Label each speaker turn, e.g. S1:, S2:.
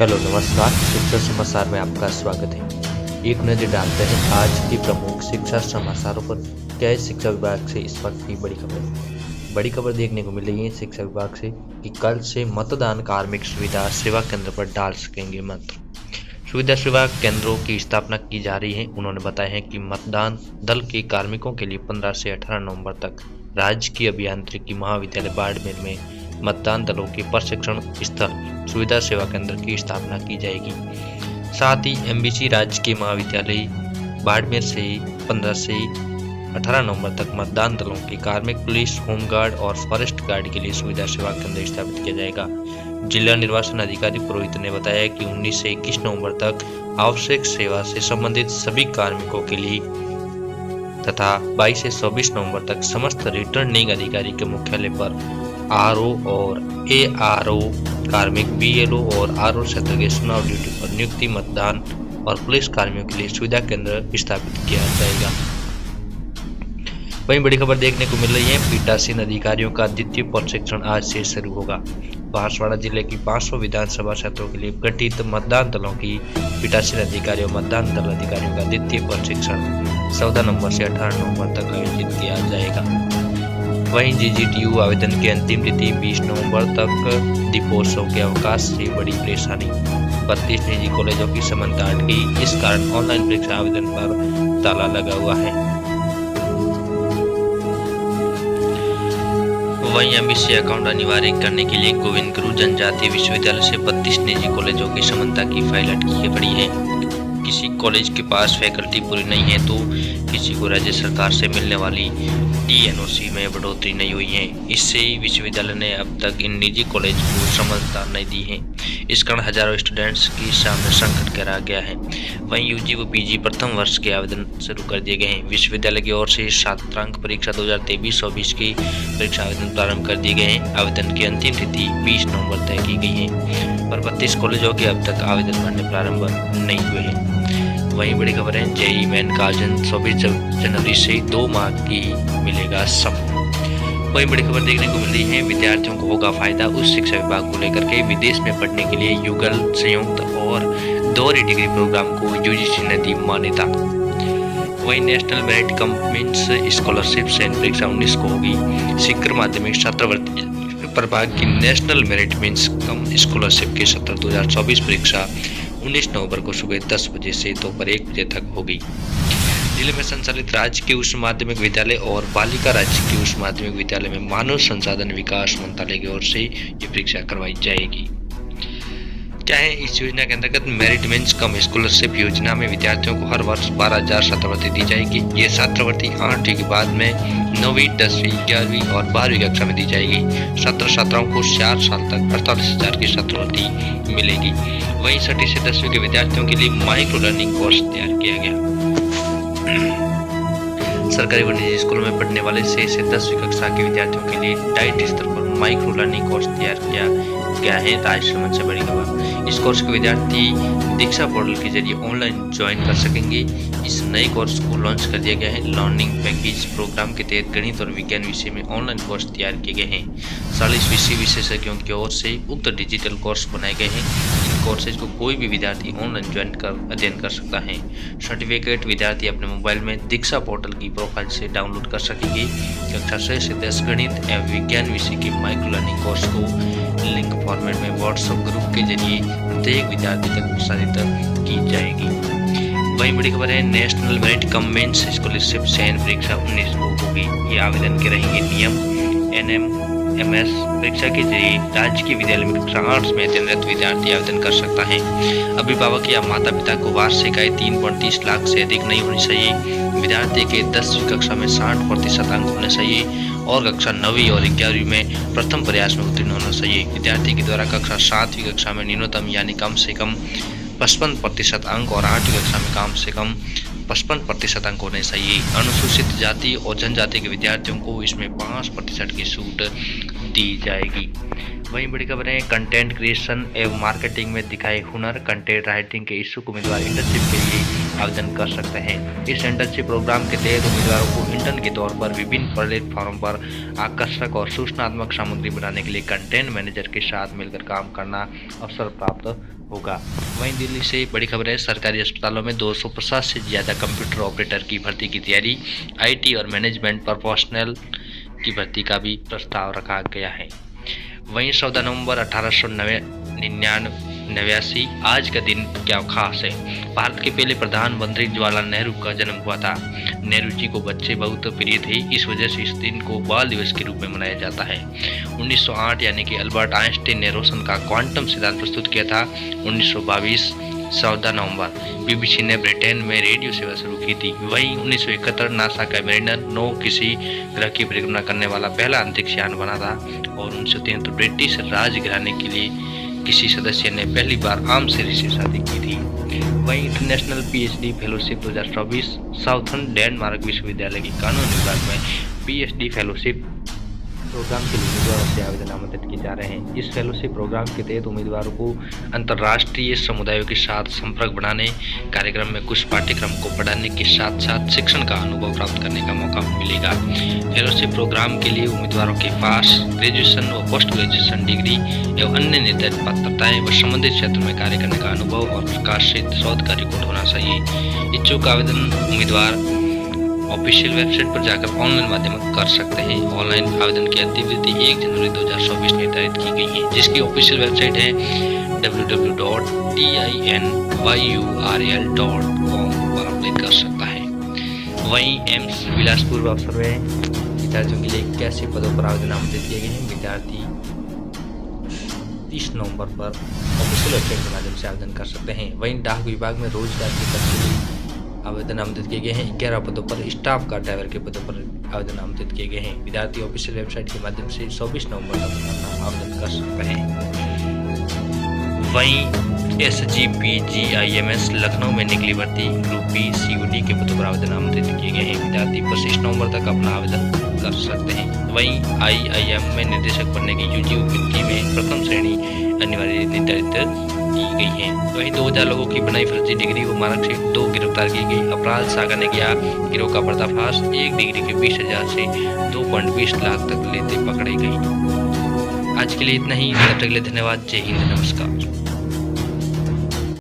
S1: Hello नमस्कार, शिक्षा समाचार में आपका स्वागत है। एक नज़र डालते हैं आज के प्रमुख शिक्षा समाचारों पर। क्या है शिक्षा विभाग से इस वक्त की बड़ी खबर देखने को मिल रही है शिक्षा विभाग से कि कल से मतदान कार्मिक सुविधा सेवा केंद्र पर डाल सकेंगे मत। सुविधा सेवा केंद्रों की स्थापना की जा रही है। उन्होंने बताया है कि मतदान दल के कार्मिकों के लिए 15 से 18 नवंबर तक राजकीय अभियांत्रिकी महाविद्यालय बाड़मेर में मतदान दलों के प्रशिक्षण स्थल सुविधा सेवा केंद्र की स्थापना की जाएगी। साथ ही एमबीसी राजकीय महाविद्यालय बाड़मेर से 15 से 18 नवंबर तक मतदान दलों के कार्मिक, पुलिस, होमगार्ड और फॉरेस्ट गार्ड के लिए सुविधा सेवा केंद्र स्थापित किया जाएगा। जिला निर्वाचन अधिकारी पुरोहित ने बताया कि 19 से 21 नवंबर तक आवश्यक सेवा से संबंधित सभी कार्मिकों के लिए तथा 22 से 24 नवंबर तक समस्त रिटर्निंग अधिकारी के मुख्यालय पर आरओ और एआरओ कार्मिक, बीएलओ और आरओ क्षेत्र के चुनाव ड्यूटी पर नियुक्ति, मतदान और पुलिस कर्मियों के लिए सुविधा केंद्र स्थापित किया जाएगा। वहीं बड़ी खबर देखने को मिल रही है, पीठासीन अधिकारियों का द्वितीय प्रशिक्षण आज से शुरू होगा। बांसवाड़ा जिले की 500 विधानसभा क्षेत्रों के लिए गठित मतदान दलों की पीठासीन अधिकारियों मतदान दल अधिकारियों का द्वितीय प्रशिक्षण 14 नवंबर से 18 नवंबर तक आयोजित किया जाएगा। वहीं जीजीटीयू आवेदन की अंतिम तिथि 20 नवंबर तक। दीपोत्सव के अवकाश से बड़ी परेशानी, 32 निजी कॉलेजों की समन्ता अट गई। इस कारण ऑनलाइन परीक्षा आवेदन पर ताला लगा हुआ है। वहीं एमबीसी अकाउंट अनिवार्य करने के लिए गोविंद गुरु जनजातीय विश्वविद्यालय से 32 निजी कॉलेजों की समन्ता की फाइल अटकी पड़ी है। किसी कॉलेज के पास फैकल्टी पूरी नहीं है तो किसी को राज्य सरकार से मिलने वाली टीएनओसी में बढ़ोतरी नहीं हुई है। इससे विश्वविद्यालय ने अब तक इन निजी कॉलेज को समझदार नहीं दी है। इस कारण हजारों स्टूडेंट्स के सामने संकट गहरा गया है। वहीं यूजी व पीजी प्रथम वर्ष के आवेदन शुरू कर दिए गए हैं। विश्वविद्यालय की ओर से छात्रांक परीक्षा 2023-24 की परीक्षा आवेदन प्रारंभ कर दिए गए हैं। आवेदन की अंतिम तिथि 20 नवंबर तय की गई है, पर 32 कॉलेजों के अब तक आवेदन भरने प्रारंभ नहीं हुए हैं। वहीं बड़ी खबर है, जेईई मेन का आयोजन 24 जनवरी से 2 माह की मिलेगा समय। वहीं बड़ी खबर देखने को मिल रही है, विद्यार्थियों को होगा फायदा। उच्च शिक्षा विभाग को लेकर के विदेश में पढ़ने के लिए युगल, संयुक्त और दोहरी डिग्री प्रोग्राम को यूजीसी ने दी मान्यता। वहीं national merit come means scholarship San परीक्षा 19 को होगी। शिक्षक माध्यमिक छात्रवृत्ति प्रभाग की नेशनल मेरिट मीन्स कम स्कॉलरशिप के सत्र 2024 परीक्षा 19 नवंबर को सुबह 10 बजे से दोपहर 1 बजे तक होगी। जिले में संचालित राजकीय उच्च माध्यमिक विद्यालय और बालिका राजकीय उच्च माध्यमिक विद्यालय में मानव संसाधन विकास मंत्रालय की ओर से ये परीक्षा करवाई जाएगी। क्या है इस योजना के अंतर्गत, मेरिट मीन्स कम स्कॉलरशिप योजना में विद्यार्थियों को हर वर्ष 12,000 छात्रवृत्ति दी जाएगी। ये छात्रवृत्ति 8वीं के बाद में 9वीं, 10वीं, 11वीं और 12वीं कक्षा में दी जाएगी। छात्र छात्राओं को 4 साल तक 48,000 की छात्रवृत्ति मिलेगी। वहीं 6वीं से 10वीं के विद्यार्थियों के लिए माइक्रो लर्निंग कोर्स तैयार किया गया। सरकारी व निजी स्कूलों में पढ़ने वाले 6 से 10वीं कक्षा के विद्यार्थियों के लिए डाइट स्तर पर माइक्रो लर्निंग कोर्स तैयार किया गया है। राजसमंद से बड़ी खबर, इस कोर्स के विद्यार्थी दीक्षा पोर्टल के जरिए ऑनलाइन ज्वाइन कर सकेंगे। इस नए कोर्स को लॉन्च कर दिया गया है। लर्निंग पैकेज प्रोग्राम के तहत गणित और विज्ञान विषय में ऑनलाइन कोर्स तैयार किए गए हैं। 40 विषय विशेषज्ञों की ओर से उक्त डिजिटल कोर्स बनाए गए हैं। इन कोर्सेज को कोई भी विद्यार्थी ऑनलाइन ज्वाइन कर अध्ययन कर सकता है। सर्टिफिकेट विद्यार्थी अपने मोबाइल में दीक्षा पोर्टल की प्रोफाइल से डाउनलोड कर सकेंगे। कक्षा 6 से 10 गणित एवं विज्ञान विषय के माइक्रो लर्निंग कोर्स को लिंक फॉर्मेट में व्हाट्सएप ग्रुप के जरिए प्रत्येक विद्यार्थी तक प्रसारित की जाएगी। वहीं बड़ी खबर है, national merit come means scholarship San परीक्षा 19 को होगी। ये आवेदन के रहेंगे नियम। एनएमएमएस परीक्षा के जरिए राजकीय विद्यालय में कक्षा 8 में अध्ययनरत विद्यार्थी आवेदन कर सकता है। अभिभावक या माता पिता को वार्षिक आय 3.30 लाख से अधिक नहीं होनी चाहिए। विद्यार्थी के 10वीं कक्षा में 60% अंक होने चाहिए और कक्षा 9वीं और 11वीं में प्रथम प्रयास में उत्तीर्ण होना चाहिए। विद्यार्थी के द्वारा कक्षा 7वीं कक्षा में न्यूनतम यानी कम से कम 55% अंक और 8वीं कक्षा में कम से कम 55% अंक होने चाहिए। अनुसूचित जाति और जनजाति के विद्यार्थियों को इसमें 5% की छूट दी जाएगी। वहीं बड़ी खबर है, कंटेंट क्रिएशन एवं मार्केटिंग में दिखाए हुनर, कंटेंट राइटिंग के इच्छुक उम्मीदवार इंटर्नशिप के लिए आवेदन कर सकते हैं। इस इंटर्नशिप प्रोग्राम के तहत उम्मीदवारों को इंटर्न के तौर पर विभिन्न प्लेटफॉर्म पर आकर्षक और सूचनात्मक सामग्री बनाने के लिए कंटेंट मैनेजर के साथ मिलकर काम करना अवसर प्राप्त होगा। वहीं दिल्ली से बड़ी खबर है, सरकारी अस्पतालों में 250 से ज़्यादा कंप्यूटर ऑपरेटर की भर्ती की तैयारी। IT और मैनेजमेंट प्रोफेशनल की भर्ती का भी प्रस्ताव रखा गया है। वहीं 14 नवंबर 1889 आज का दिन क्या खास है। भारत के पहले प्रधानमंत्री जवाहरलाल नेहरू का जन्म हुआ था। नेहरू जी को बच्चे बहुत प्रिय थे, इस वजह से इस दिन को बाल दिवस के रूप में मनाया जाता है। 1908 यानी कि अल्बर्ट आइंस्टीन ने रोशन का क्वांटम सिद्धांत प्रस्तुत किया था। 1922 14 नवंबर BBC ने ब्रिटेन में रेडियो सेवा शुरू की थी। वहीं 1971 नासा का मैरिनर 9 किसी ग्रह की परिक्रमा करने वाला पहला अंतरिक्ष यान बना था। और 1973 ब्रिटिश राजघराने के लिए किसी सदस्य ने पहली बार आम शरीर से शादी की थी। वहीं international PhD fellowship 2024 southern Denmark विश्वविद्यालय की कानून विभाग में PhD फेलोशिप प्रोग्राम के लिए उम्मीदवारों से आवेदन आमंत्रित किए जा रहे हैं। इस फेलोशिप प्रोग्राम के तहत उम्मीदवारों को अंतर्राष्ट्रीय समुदायों के साथ संपर्क बढ़ाने, कार्यक्रम में कुछ पाठ्यक्रम को पढ़ाने के साथ साथ शिक्षण का अनुभव प्राप्त करने का मौका मिलेगा। फेलोशिप प्रोग्राम के लिए उम्मीदवारों के पास ग्रेजुएशन व पोस्ट ग्रेजुएशन डिग्री एवं अन्य निर्धारित पात्रताएं व संबंधित क्षेत्र में कार्य करने का अनुभव और प्रकाशित शोध का रिकॉर्ड होना चाहिए। इच्छुक आवेदन उम्मीदवार ऑफिशियल वेबसाइट पर जाकर ऑनलाइन माध्यम कर सकते हैं। ऑनलाइन आवेदन की अंतिम तिथि 1 जनवरी 2024 निर्धारित की गई है, जिसकी ऑफिशियल वेबसाइट है www.tinyrl.com पर अप्लाई कर सकता है। वहीं एम्स बिलासपुर अवसर में विद्यार्थियों के लिए 81 पदों पर आवेदन आमंत्रित किए गए हैं। विद्यार्थी 30 नवंबर पर ऑफिशियल वेबसाइट के माध्यम से आवेदन कर सकते हैं। वहीं डाक विभाग में रोजगार के पद के लिए आवेदन आमंत्रित किए गए हैं। 11 पदों पर स्टाफ कार ड्राइवर के पदों पर आवेदन आमंत्रित किए गए हैं। विद्यार्थी ऑफिशियल वेबसाइट के माध्यम से 24 नवंबर तक अपना आवेदन कर सकते हैं। वहीं SGPGIMS लखनऊ में निकली भर्ती ग्रुप B COD के पदों पर आवेदन आमंत्रित किए गए हैं। विद्यार्थी 25 नवंबर तक अपना आवेदन कर सकते हैं। वहीं IIM में निर्देशक बनने की UG वृत्ति में प्रथम श्रेणी अनिवार्य निर्धारित की गई है। वहीं 2000 लोगों की बनाई फर्जी डिग्री व मार्कशीट 2 गिरफ्तार की गई। अपराध सागर ने किया गिरोह का पर्दाफाश। 1 डिग्री के 20,000 से 2.20 लाख तक लेते पकड़े गई। आज के लिए इतना ही। तब तक के लिए धन्यवाद। जय हिंद, नमस्कार।